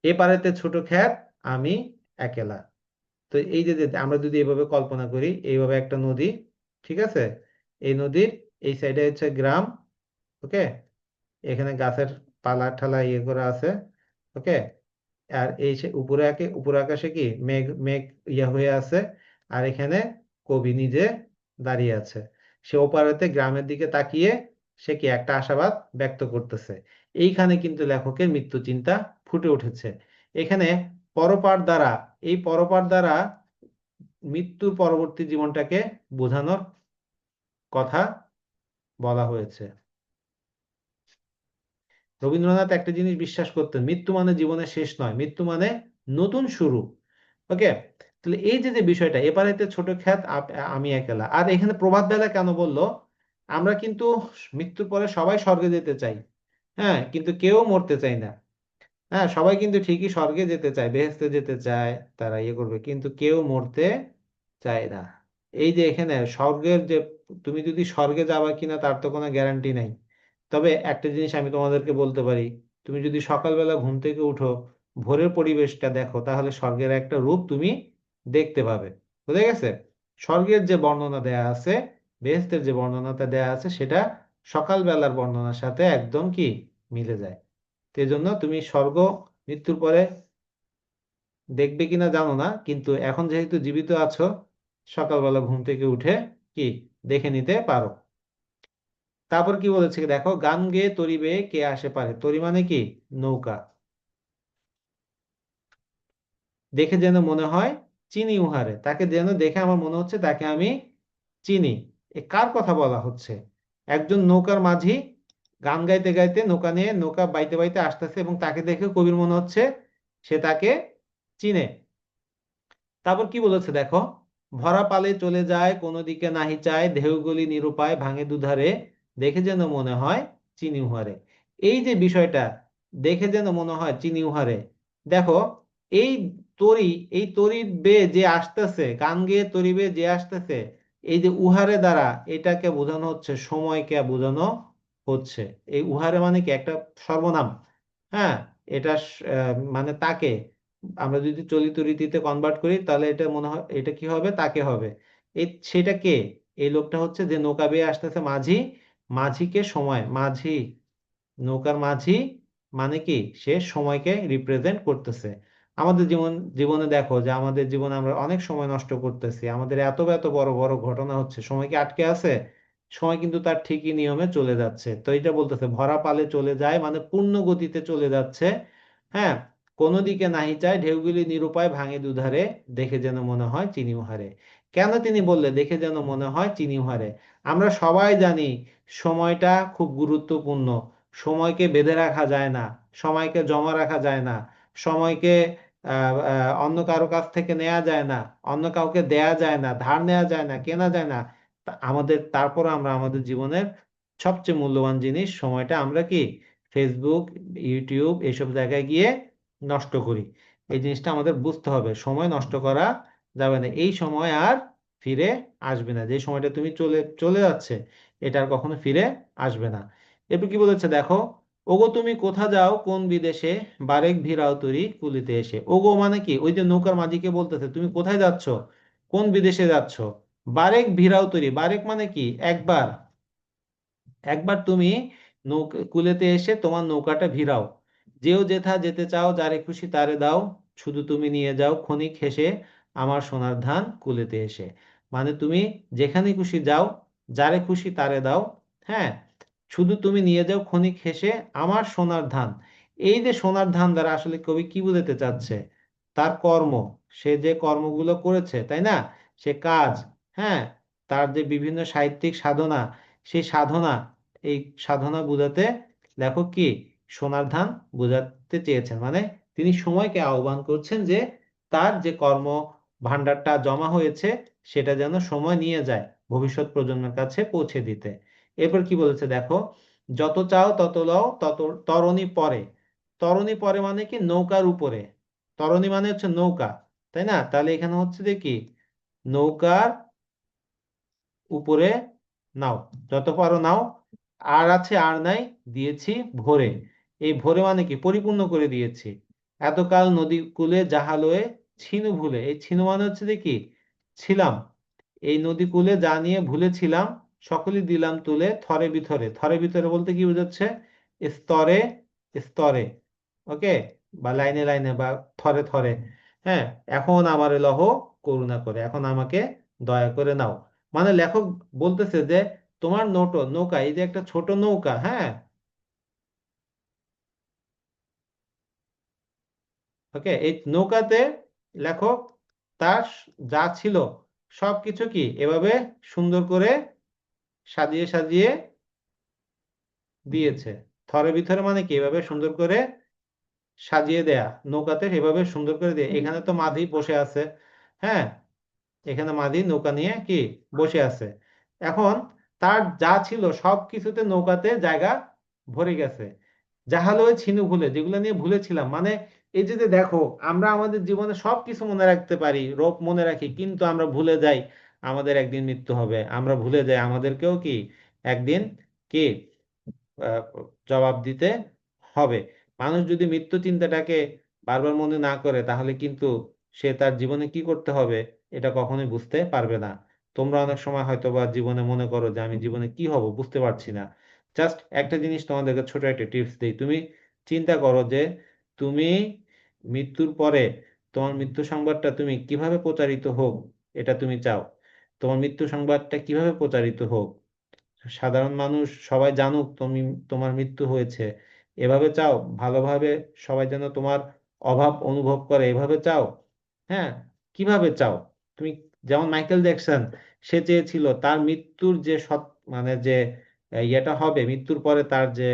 এ পারেতে ছোট ক্ষেত, আমি একেলা। তো এই যে যে আমরা যদি এইভাবে কল্পনা করি, এইভাবে একটা নদী, ঠিক আছে, এই নদীর এই সাইডে হচ্ছে গ্রাম, ওকে, এখানে গাছের পালা ঠালা ইয়ে করা আছে, ওকে, আর এই উপরে উপরে আকাশে কি মেঘ মেঘ ইয়া হয়ে আছে, আর এখানে কবি নিজে দাঁড়িয়ে আছে। সে ওপারেতে গ্রামের দিকে তাকিয়ে সে কি একটা আশাবাদ ব্যক্ত করতেছে। এইখানে কিন্তু লেখকের মৃত্যু চিন্তা ফুটে উঠেছে। এখানে পরপার দ্বারা, এই পরপার দ্বারা মৃত্যুর পরবর্তী জীবনটাকে বোঝানোর কথা বলা হয়েছে। রবীন্দ্রনাথ একটা জিনিস বিশ্বাস করতেন, মৃত্যু মানে জীবনের শেষ নয়, মৃত্যু মানে নতুন শুরু। ওকে, তাহলে এই যে যে বিষয়টা, এপারেতে ছোট ক্ষেত আমি একলা, আর এখানে প্রভাত বেলা কেন বললো? আমরা কিন্তু মৃত্যুর পরে সবাই স্বর্গে যেতে চাই, হ্যাঁ, কিন্তু কেউ মরতে চাই না। হ্যাঁ, সবাই কিন্তু ঠিকই স্বর্গে যেতে চায়, বেহেশতে যেতে চায়, তারা ইয়ে করবে, কিন্তু কেউ মরতে চায় না। এই যে এখানে স্বর্গের যে, তুমি যদি স্বর্গে যাবা কিনা তার তো কোনো গ্যারান্টি নাই। তবে একটা জিনিস আমি তোমাদেরকে বলতে পারি, তুমি যদি সকালবেলা ঘুম থেকে উঠো, ভোরের পরিবেশটা দেখো, তাহলে স্বর্গের একটা রূপ তুমি দেখতে পাবে। বুঝে গেছে? স্বর্গের যে বর্ণনা দেয়া আছে, বেহেশতের যে বর্ণনাটা দেয়া আছে, সেটা সকালবেলার বর্ণনার সাথে একদম কি মিলে যায়। সেই জন্য তুমি স্বর্গ মৃত্যুর পরে দেখবে কিনা জানো না, কিন্তু এখন যেহেতু জীবিত আছো, সকালবেলা ঘুম থেকে উঠে কি দেখে নিতে পারো। তারপর কি বলেছে দেখো, গান গেয়ে তরিবে কে আসে পারে। তরি মানে কি নৌকা। দেখে যেন মনে হয় চিনি উহারে, তাকে যেন দেখে আমার মনে হচ্ছে তাকে আমি চিনি। এ কার কথা বলা হচ্ছে? একজন নৌকার মাঝি গান গাইতে গাইতে নৌকা নিয়ে নৌকা বাইতে বাইতে আসতেছে, এবং তাকে দেখে কবির মনে হচ্ছে সে তাকে চিনে। তারপর কি বলেছে দেখো, ভরা পালে চলে যায় কোনো দিকে নাহি চায়, ঢেউগুলি নিরুপায় ভাঙে দুধারে, দেখে যেন মনে হয় চিনি উহারে। এই যে বিষয়টা, দেখে যেন মনে হয় চিনি উহারে, দেখো, এই তরি, এই তরি বেয়ে যে আসতেছে, গান গেয়ে তরি বেয়ে যে আসতেছে, এই যে উহারে দ্বারা এটাকে বোঝানো হচ্ছে, সময়কে বোঝানো হচ্ছে। এই উহারে মানে কি একটা সর্বনাম। হ্যাঁ, এটা মানে তাকে আমরা যদি চলিত রীতিতে কনভার্ট করি, তাহলে এটা মনে হয় এটা কি হবে, তাকে হবে। এই সেটা কে? এই লোকটা হচ্ছে যে নৌকা বেয়ে আসতেছে, মাঝি। মাঝিকে সময়, মাঝি, নৌকার মাঝি মানে কি সে সময়কে রিপ্রেজেন্ট করতেছে। আমাদের জীবনে দেখো যে আমাদের জীবনে আমরা অনেক সময় নষ্ট করতেছি, আমাদের এত এত বড় বড় ঘটনা হচ্ছে, সময় কি আটকে আছে? সময় কিন্তু তার ঠিকই নিয়মে চলে যাচ্ছে। তো এটা বলতেছে ভরা পালে চলে যায়, মানে পূর্ণ গতিতে চলে যাচ্ছে। হ্যাঁ, কোনো দিকে নাহি চায়, ঢেউগুলি নিরুপায় ভাঙে দুধারে, দেখে যেন মনে হয় চিনি উহারে। কেন তিনি বললে দেখে যেন মনে হয় চিনি উহারে? আমরা সবাই জানি সময়টা খুব গুরুত্বপূর্ণ। সময়কে বেঁধে রাখা যায় না, সময়কে জমা রাখা যায় না, সময়কে অন্য কারো কাছ থেকে নেওয়া যায় না, অন্য কাউকে দেয়া যায় না, ধার নেওয়া যায় না, কেনা যায় না। আমাদের তারপর আমরা আমাদের জীবনের সবচেয়ে মূল্যবান জিনিস সময়টা আমরা কি ফেসবুক, ইউটিউব এসব জায়গায় গিয়ে নষ্ট করি। এই জিনিসটা আমাদের বুঝতে হবে, সময় নষ্ট করা যাবে না। এই সময় আর ফিরে আসবে না, যে সময়টা তুমি চলে চলে যাচ্ছে, এটা আর কখনো ফিরে আসবে না। এরপর কি বলেছে দেখো, ওগো তুমি কোথা যাও কোন বিদেশে, বারেক ভিড়াও তরি কুলিতে এসে। ওগো মানে কি ওই যে নৌকার মাঝিকে বলতেছে তুমি কোথায় যাচ্ছ, কোন বিদেশে যাচ্ছ। বারেক ভিড়াও তরি, বারেক মানে কি একবার, একবার তুমি নৌকা কুলেতে এসে তোমার নৌকাটা ভিড়াও। যেও যেথা যেতে চাও, যারে খুশি তারে দাও, শুধু তুমি নিয়ে যাও ক্ষণিক হেসে আমার সোনার ধান কুলেতে এসে। মানে তুমি যেখানে খুশি যাও, যারে খুশি তারে দাও, হ্যাঁ, শুধু তুমি নিয়ে যাও ক্ষণিক হেসে আমার সোনার ধান। এই যে সোনার ধান দ্বারা আসলে কবি কি বোঝাতে চাচ্ছে? তার কর্ম, সে যে কর্মগুলো করেছে, তাই না, সে কাজ, হ্যাঁ, তার যে বিভিন্ন সাহিত্যিক সাধনা, সেই সাধনা, এই সাধনা বোঝাতে লেখক কি সোনার ধান বোঝাতে চেয়েছেন। মানে তিনি সময়কে আহ্বান করছেন যে তার যে কর্ম ভান্ডারটা জমা হয়েছে সেটা যেন সময় নিয়ে যায় ভবিষ্যৎ প্রজন্মের কাছে পৌঁছে দিতে। এরপর কি বলেছে দেখো, যত চাও তত লও, তত তরণী পরে। তরণী পরে মানে কি নৌকার উপরে, তরণী মানে হচ্ছে নৌকা, তাই না? তাহলে এখানে হচ্ছে যে কি নৌকার উপরে নাও, যত পারো নাও, আর আছে আর নাই দিয়েছি ভরে। এই ভরে মানে কি পরিপূর্ণ করে দিয়েছি। এতকাল নদী কূলে জাহালয়ে ছিনু ভুলে, এই ছিনু মানে হচ্ছে যে কি ছিলাম, এই নদী কূলে যা নিয়ে ভুলেছিলাম সকলই দিলাম তুলে থরে বিথরে। থরে বিথরে বলতে কি বোঝাচ্ছে? স্তরে স্তরে, ওকে, বা লাইনে লাইনে বা থরে থরে। হ্যাঁ, এখন আমার লহ করুণা করে, এখন আমাকে দয়া করে নাও। মানে লেখক বলতেছে যে তোমার নৌকা, এই যে একটা ছোট নৌকা, হ্যাঁ, ওকে, এই নৌকাতে লেখক তার যা ছিল সবকিছু কি এভাবে সুন্দর করে সাজিয়ে সাজিয়ে দিয়েছে। থরে বিথরে মানে কি এভাবে সুন্দর করে সাজিয়ে দেয়া, নৌকাতে এভাবে সুন্দর করে দিয়ে। এখানে তো মাঝি বসে আছে, হ্যাঁ, এখানে মাঝি নৌকা নিয়ে কি বসে আছে। এখন তার যা ছিল সব কিছুতে নৌকাতে জায়গা ভরে গেছে। জাহাল ওই ছিনু ভুলে, যেগুলো নিয়ে ভুলেছিলাম, মানে এই যে যে দেখো, আমরা আমাদের জীবনে সব কিছু মনে রাখতে পারি, রোগ মনে রাখি, কিন্তু আমরা ভুলে যাই আমাদের একদিন মৃত্যু হবে। আমরা ভুলে যাই আমাদেরকেও কি একদিন কি আহ, জবাব দিতে হবে। মানুষ যদি মৃত্যু চিন্তাটাকে বারবার মনে না করে তাহলে কিন্তু সে তার জীবনে কি করতে হবে এটা কখনোই বুঝতে পারবে না। তোমরা অনেক সময় হয়তো বা জীবনে মনে করো যে আমি জীবনে কি হব বুঝতে পারছি না। জাস্ট একটা জিনিস তোমাদেরকে ছোট একটা টিপস দিই, তুমি চিন্তা করো যে তুমি মৃত্যুর পরে তোমার মৃত্যু সংবাদটা তুমি কিভাবে প্রচারিত হোক এটা তুমি চাও। তোমার মৃত্যু সংবাদটা কিভাবে প্রচারিত হোক, সাধারণ মানুষ সবাই জানুক তুমি, তোমার মৃত্যু হয়েছে, এভাবে চাও? ভালোভাবে সবাই যেন তোমার অভাব অনুভব করে এভাবে চাও? হ্যাঁ, কিভাবে চাও তুমি? যেমন মাইকেল জ্যাকসন, সে চেয়েছিল তার মৃত্যুর যে সৎ, মানে যে ইয়েটা হবে মৃত্যুর পরে তার যে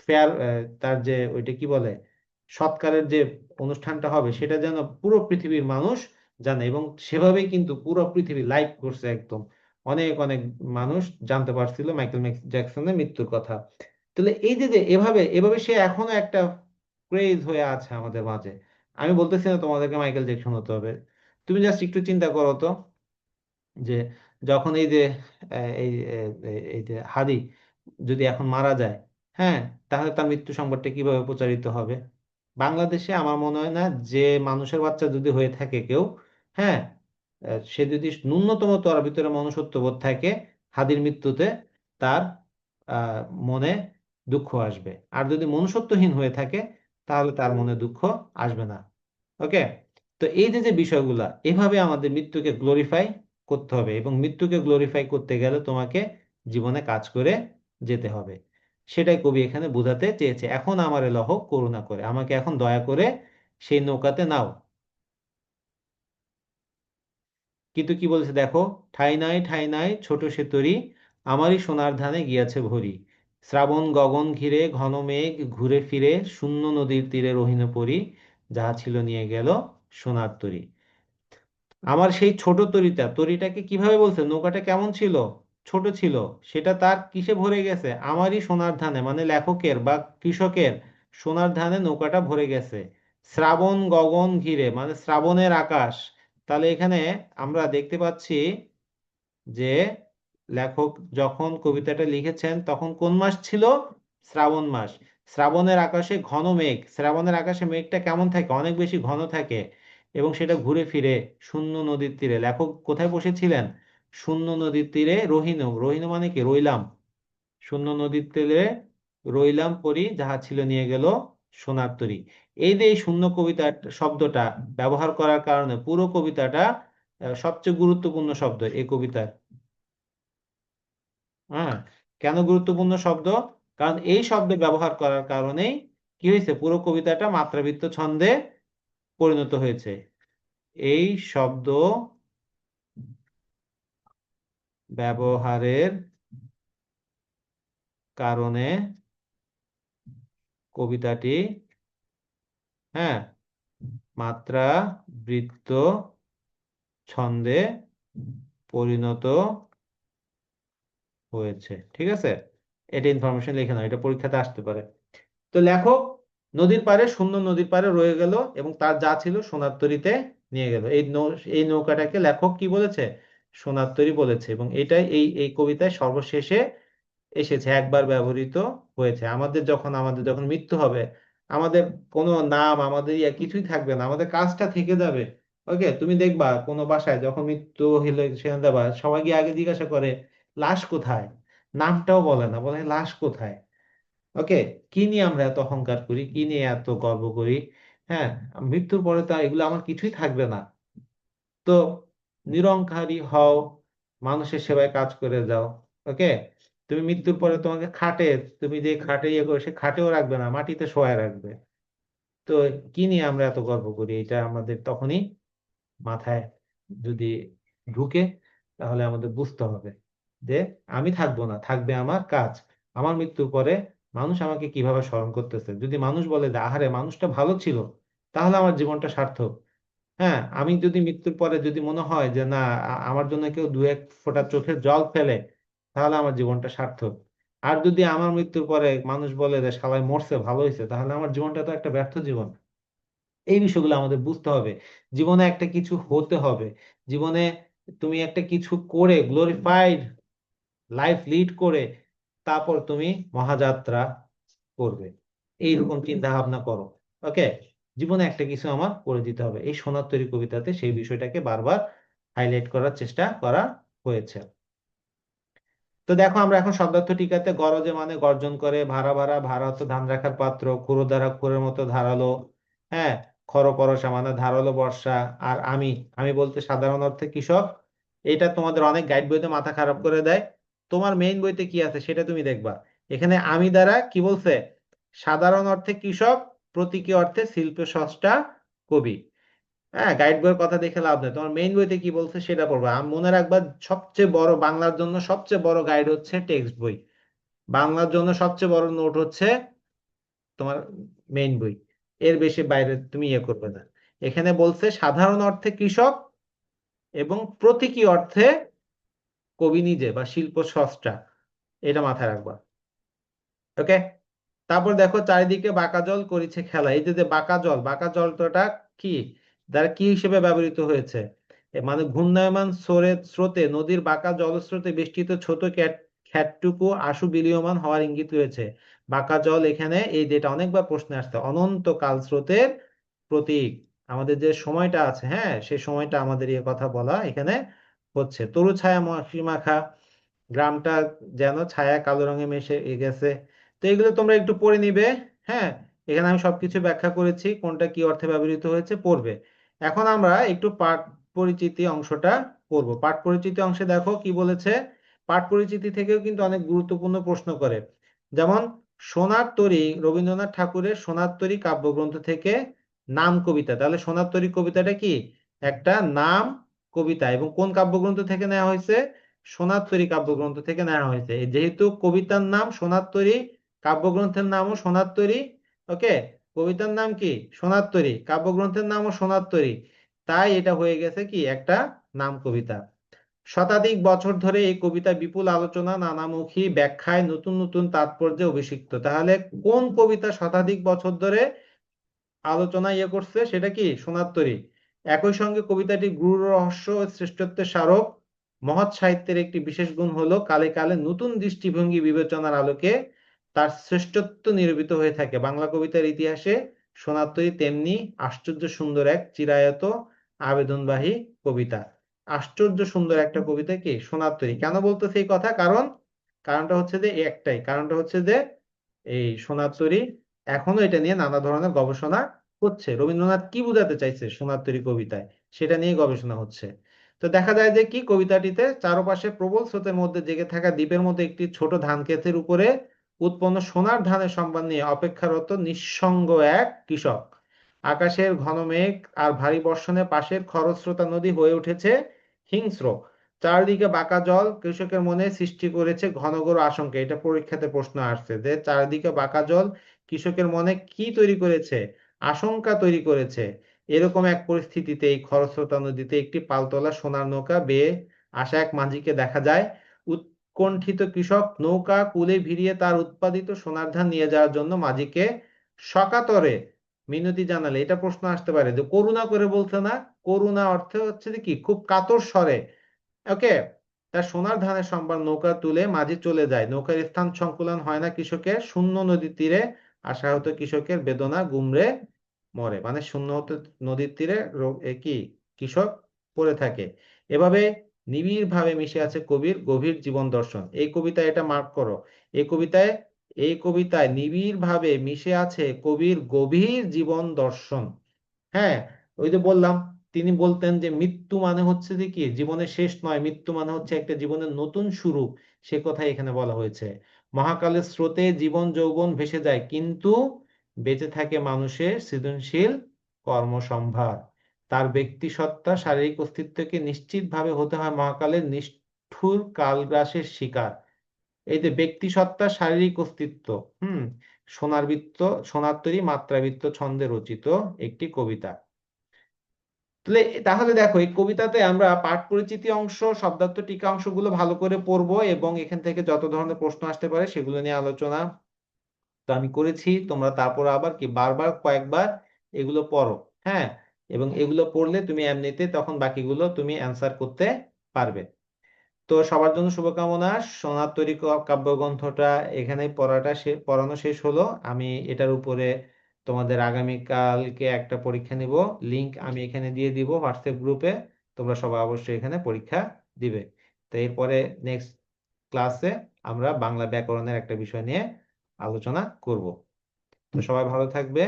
ফেয়ার, তার যে ওইটা কি বলে সৎকারের যে অনুষ্ঠানটা হবে সেটা যেন পুরো পৃথিবীর মানুষ জানে, এবং সেভাবেই কিন্তু পুরো পৃথিবী লাইভ করছে একদম। অনেক অনেক মানুষ জানতে পারছিল মাইকেল জ্যাকসনের মৃত্যুর কথা। তাহলে এই যে যে এভাবে এভাবে সে এখনো একটা ক্রেজ হয়ে আছে আমাদের মাঝে। আমি বলতেছি না তোমাদেরকে মাইকেল জ্যাকসন হতে হবে, তুমি জাস্ট একটু চিন্তা করো তো যে যখন এই যে এই যে হাদি যদি এখন মারা যায়, হ্যাঁ, তাহলে তার মৃত্যু সংবাদটা কিভাবে প্রচারিত হবে? বাংলাদেশে আমার মনে হয় না যে মানুষের বাচ্চা যদি হয়ে থাকে কেউ, হ্যাঁ, সে যদি ন্যূনতম তার ভিতরে মনুষ্যত্ববোধ থাকে, হাদির মৃত্যুতে তার আহ, মনে দুঃখ আসবে। আর যদি মনুষ্যত্বহীন হয়ে থাকে তাহলে তার মনে দুঃখ আসবে না। ওকে, তো এই যে যে বিষয়গুলা, এভাবে আমাদের মৃত্যুকে গ্লোরিফাই করতে হবে, এবং মৃত্যুকে গ্লোরিফাই করতে গেলে তোমাকে জীবনে কাজ করে যেতে হবে। সেটাই কবি এখানে বোঝাতে চেয়েছে, এখন আমারে লহ করুণা করে, আমাকে এখন দয়া করে সেই নৌকাতে নাও। কিন্তু কি বলছে দেখো, ঠাই নাই ছোট সে তরী, আমারই সোনার ধানে গিয়াছে ভরি। শ্রাবণ গগন ঘিরে ঘন মেঘ ঘুরে ফিরে শূন্য নদীর তীরে রহিন পরি, যাহা ছিল নিয়ে গেল সোনার তরী। আমার সেই ছোট তরিটা, তরিটাকে কিভাবে বলছে, নৌকাটা কেমন ছিল? ছোট ছিল। সেটা তার কিসে ভরে গেছে? আমারই সোনার ধানে, মানে লেখকের বা কৃষকের সোনার ধানে নৌকাটা ভরে গেছে। শ্রাবণ গগন ঘিরে মানে শ্রাবণের আকাশ। তাহলে এখানে আমরা দেখতে পাচ্ছি যে লেখক যখন কবিতাটা লিখেছেন তখন কোন মাস ছিল? শ্রাবণ মাস। শ্রাবণের আকাশে ঘন মেঘ, শ্রাবণের আকাশে মেঘটা কেমন থাকে? অনেক বেশি ঘন থাকে, এবং সেটা ঘুরে ফিরে শূন্য নদীর তীরে। লেখক কোথায় বসেছিলেন? শূন্য নদীর তীরে রহিনু, রহিনু মানে কি রইলাম, শূন্য নদীর তীরে রইলাম পরি, যাহা ছিল নিয়ে গেল সোনার তরী। এই যে এই শূন্য কবিতা শব্দটা ব্যবহার করার কারণে পুরো কবিতাটা সবচেয়ে গুরুত্বপূর্ণ শব্দ এই কবিতার। হ্যাঁ, কেন গুরুত্বপূর্ণ শব্দ? কারণ এই শব্দ ব্যবহার করার কারণেই কি হয়েছে, পুরো কবিতাটা মাত্রাবৃত্ত ছন্দে পরিণত হয়েছে। এই শব্দ ব্যবহারের কারণে কবিতাটি, হ্যাঁ, মাত্রাবৃত্ত ছন্দে পরিণত হয়েছে। ঠিক আছে, এটা ইনফরমেশন লিখে নাও, এটা পরীক্ষাতে আসতে পারে। তো লেখক নদীর পাড়ে, সুন্দর নদীর পাড়ে রয়ে গেল এবং তার যা ছিল সোনার তরীতে নিয়ে গেল। এই নৌকাটাকে লেখক কি বলেছে? সোনার তরী বলেছে। এবং এটাই এই এই কবিতায় সর্বশেষে এসেছে, একবার ব্যবহৃত হয়েছে। আমাদের যখন মৃত্যু হবে, আমাদের কোনো নাম, আমাদের কিছুই থাকবে না, আমাদের কাজটা থেকে যাবে। ওকে, তুমি দেখবা কোনো বাসায় যখন মৃত্যু হইলে সেখানে যাবা, সবাই গিয়ে আগে জিজ্ঞাসা করে লাশ কোথায়, নামটাও বলে না, বলে লাশ কোথায়। ওকে, কি নিয়ে আমরা এত অহংকার করি, কি নিয়ে এত গর্ব করি? হ্যাঁ, মৃত্যুর পরে তা এগুলো আমার কিছুই থাকবে না। তো নিরহংকারী হও, মানুষের সেবায় কাজ করে যাও। ওকে, তুমি মৃত্যুর পরে তোমাকে খাটে, তুমি যে খাটে ইয়ে করো, সে খাটেও রাখবে না, মাটিতে শোয়ায় রাখবে। তো কি নিয়ে আমরা এত গর্ব করি, এটা আমাদের তখনই মাথায় যদি ঢুকে, তাহলে আমাদের বুঝতে হবে যে আমি থাকবো না, থাকবে আমার কাজ। আমার মৃত্যুর পরে মানুষ আমাকে কিভাবে স্মরণ করতেছে, যদি মানুষ বলে যে আহারে মানুষটা ভালো ছিল, তাহলে আমার জীবনটা সার্থক। হ্যাঁ, আমি যদি মৃত্যুর পরে যদি মনে হয় যে না, আমার জন্য কেউ দু এক ফোঁটা চোখের জল ফেলে, তাহলে আমার জীবনটা সার্থক। আর যদি আমার মৃত্যুর পরে মানুষ বলে যে সবাই মরছে ভালো হয়েছে, তাহলে আমার জীবনটা তো একটা ব্যর্থ জীবন। এই বিষয়গুলো আমাদের বুঝতে হবে। জীবনে একটা কিছু হতে হবে, জীবনে তুমি একটা কিছু করে গ্লোরিফাইড লাইফ লিড করে তারপর তুমি মহাযাত্রা করবে, এইরকম চিন্তা ভাবনা করো। ওকে, জীবনে একটা কিছু আমার করে দিতে হবে। এই সোনার তরী কবিতাতে সেই বিষয়টাকে বারবার হাইলাইট করার চেষ্টা করা হয়েছে। তো দেখো, আমরা এখন শব্দার্থ টিকাতে গরজে মানে গর্জন করে, ভাড়া ভাড়া, ভাড়া হতো ধান রাখার পাত্র, ক্ষুরধারা ক্ষুরের মতো ধারালো। হ্যাঁ, খরপরশা মানে ধারালো বর্ষা। আর আমি বলতে সাধারণ অর্থে কৃষক। এটা তোমাদের অনেক গাইড বইতে মাথা খারাপ করে দেয়। তোমার মেইন বইতে কি আছে সেটা তুমি দেখবা। এখানে আমি দ্বারা কি বলছে? সাধারণ অর্থে কৃষক, প্রতীকী অর্থে শিল্প স্রষ্টা, কবি। হ্যাঁ, গাইড বইয়ের কথা দেখে লাভ নেই, তোমার মেইন বইতে কি বলছে সেটা পড়বা। মনে রাখবা, সবচেয়ে বড় বাংলার জন্য সবচেয়ে বড় গাইড হচ্ছে টেক্সট বই। বাংলার জন্য সবচেয়ে বড় নোট হচ্ছে তোমার মেইন বই। এর বেশি বাইরে তুমি ইয়ে করবে না। এখানে বলছে সাধারণ অর্থে কৃষক এবং প্রতীকী অর্থে কবি নিজে বা শিল্প স্রষ্টা। এটা মাথায় রাখবা। ওকে, তারপর দেখো, চারিদিকে বাঁকা জল করেছে খেলা। এই যে যে বাঁকা জল, বাঁকা জলটা কি, দ্বারা কি হিসেবে ব্যবহৃত হয়েছে? মানে ঘূর্ণায়মান স্রোতে নদীর বাঁকা জলস্রোতে বেষ্টিত ছোট খ্যাতটুকু আশু বিলীয়মান হওয়ার ইঙ্গিত রয়েছে। বাঁকা জল এখানে এই যেটা অনেকবার প্রশ্নে আসছে, অনন্তকাল স্রোতের প্রতীক। আমাদের যে সময়টা আছে, হ্যাঁ, সেই সময়টা আমাদের এই কথা বলা এখানে হচ্ছে। তরু ছায়া মাখি মাখা, গ্রামটা যেন ছায়া কালো রঙে মিশে গেছে। তো এগুলো তোমরা একটু পড়ে নিবে। হ্যাঁ, এখানে আমি সবকিছু ব্যাখ্যা করেছি, কোনটা কি অর্থে ব্যবহৃত হয়েছে পড়বে। এখন আমরা একটু পাঠ পরিচিতি অংশটা পড়বো। পাঠ পরিচিতি অংশে দেখো কি বলেছে। পাঠ পরিচিতি থেকেও কিন্তু অনেক গুরুত্বপূর্ণ প্রশ্ন করে। যেমন সোনার তরী, রবীন্দ্রনাথ ঠাকুরের সোনার তরী কাব্যগ্রন্থ থেকে নাম কবিতা। তাহলে সোনার তরী কবিতাটা কি একটা নাম কবিতা, এবং কোন কাব্যগ্রন্থ থেকে নেওয়া হয়েছে? সোনার তরী কাব্যগ্রন্থ থেকে নেওয়া হয়েছে। যেহেতু কবিতার নাম সোনার তরী, কাব্যগ্রন্থের নামও সোনার তরী। ওকে, কবিতার নাম কি সোনার তরী, কাব্যগ্রন্থের নামও সোনার তরী, তাই এটা হয়ে গেছে কি একটা নাম কবিতা। শতাধিক বছর ধরে এই কবিতা বিপুল আলোচনা, নানামুখী ব্যাখ্যায়, নতুন নতুন তাৎপর্যে অভিষিক্ত। তাহলে কোন কবিতা শতাধিক বছর ধরে আলোচনা ইয়ে করছে? সেটা কি সোনার তরী। একই সঙ্গে কবিতাটি গুরু রহস্য ও শ্রেষ্ঠত্বের স্মারক। মহৎ সাহিত্যের একটি বিশেষ গুণ হলো কালে কালে নতুন দৃষ্টিভঙ্গি বিবেচনার আলোকে তার শ্রেষ্ঠত্ব নিরূপিত হয়ে থাকে। বাংলা কবিতার ইতিহাসে সোনার তরী তেমনি আশ্চর্য সুন্দর এক চিরায়ত আবেদনবাহী কবিতা। আশ্চর্য সুন্দর একটা কবিতা কি সোনার তরী। কেন বলতেছে এই কথা? কারণটা হচ্ছে যে একটাই, কারণটা হচ্ছে যে এই সোনার তরী এখনো এটা নিয়ে নানা ধরনের গবেষণা হচ্ছে। রবীন্দ্রনাথ কি বোঝাতে চাইছে সোনার তরী কবিতায়, সেটা নিয়ে গবেষণা হচ্ছে। তো দেখা যায় যে কি কবিতাটিতে চারপাশে প্রবল স্রোতের মধ্যে জেগে থাকা দ্বীপের মতো একটি ছোট ধান ক্ষেতের উপরে উৎপন্ন সোনার ধানের সম্মান নিয়ে অপেক্ষারত নিঃসঙ্গ এক কৃষক। আকাশের ঘন মেঘ আর ভারী বর্ষণে পাশের খরস্রোতা নদী হয়ে উঠেছে হিংস্র। চারদিকে বাঁকা জল কৃষকের মনে সৃষ্টি করেছে ঘন ঘোর আশঙ্কা। এটা পরীক্ষাতে প্রশ্ন আসছে যে চারদিকে বাঁকা জল কৃষকের মনে কি তৈরি করেছে? আশঙ্কা তৈরি করেছে। এরকম এক পরিস্থিতিতে এই খরস্রোতা নদীতে একটি পালতোলা সোনার নৌকা বেয়ে আসা এক মাঝিকে দেখা যায়। উৎকণ্ঠিত কৃষক নৌকা কূলে ভিড়িয়ে তার উৎপাদিত সোনার ধান নিয়ে যাওয়ার জন্য মাঝিকে সকাতরে মিনতি জানালে। এটা প্রশ্ন আসতে পারে যে করুণা করে বলছে না, করুণা অর্থে হচ্ছে যে কি খুব কাতর স্বরে। ওকে, তার সোনার ধানের সম্ভার নৌকা তুলে মাঝি চলে যায়। নৌকার স্থান সংকুলান হয় না কৃষকের, শূন্য নদীর তীরে আশাহত কৃষকের বেদনা গুমরে মরে। মানে শূন্য হতে নদীর তীরে কি কৃষক পড়ে থাকে। এভাবে নিবিড় ভাবে মিশে আছে কবির গভীর জীবন দর্শন। এই কবিতায় এটা মার্ক করো। এই কবিতায় এই কবিতায় নিবিড় ভাবে মিশে আছে কবির গভীর জীবন দর্শন। হ্যাঁ, ওই যে বললাম, তিনি বলতেন যে মৃত্যু মানে হচ্ছে যে কি জীবনের শেষ নয়, মৃত্যু মানে হচ্ছে একটা জীবনের নতুন শুরু। সে কথাই এখানে বলা হয়েছে। মহাকালের স্রোতে জীবন যৌবন ভেসে যায়, কিন্তু বেঁচে থাকে মানুষের সৃজনশীল কর্মসম্ভার। তার ব্যক্তি সত্তা শারীরিক অস্তিত্বকে নিশ্চিতভাবে হতে হয় মহাকালের নিষ্ঠুর কালগ্রাসের শিকার। এই যে ব্যক্তি সত্তা শারীরিক অস্তিত্ব, হুম, সোনার বৃত্ত, সোনার তরী মাত্রাবৃত্ত ছন্দে রচিত একটি কবিতা। তাহলে দেখো এই কবিতাতে আমরা পাঠ পরিচিতি অংশ, শব্দার্থ টিকা অংশগুলো ভালো করে পড়বো এবং এখান থেকে যত ধরনের প্রশ্ন আসতে পারে সেগুলো নিয়ে আলোচনা তো আমি করেছি। তোমরা তারপর আবার কি বারবার কয়েকবার এগুলো পড়ো। হ্যাঁ, এবং এগুলো পড়লে তুমি এমনিতে তখন বাকিগুলো তুমি অ্যান্সার করতে পারবে। তো সবার জন্য শুভকামনা। সোনার তরী কাব্যগ্রন্থটা এখানে পড়ানো শেষ হলো। আমি এটার উপরে তোমাদের আগামীকালকে একটা পরীক্ষা নিব। লিংক আমি এখানে দিয়ে দিব হোয়াটসঅ্যাপ গ্রুপে। তোমরা সবাই অবশ্যই এখানে পরীক্ষা দিবে। তো এরপরে নেক্সট ক্লাসে আমরা বাংলা ব্যাকরণের একটা বিষয় নিয়ে আলোচনা করব। তো সবাই ভালো থাকবে।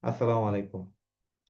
আসসালামু আলাইকুম।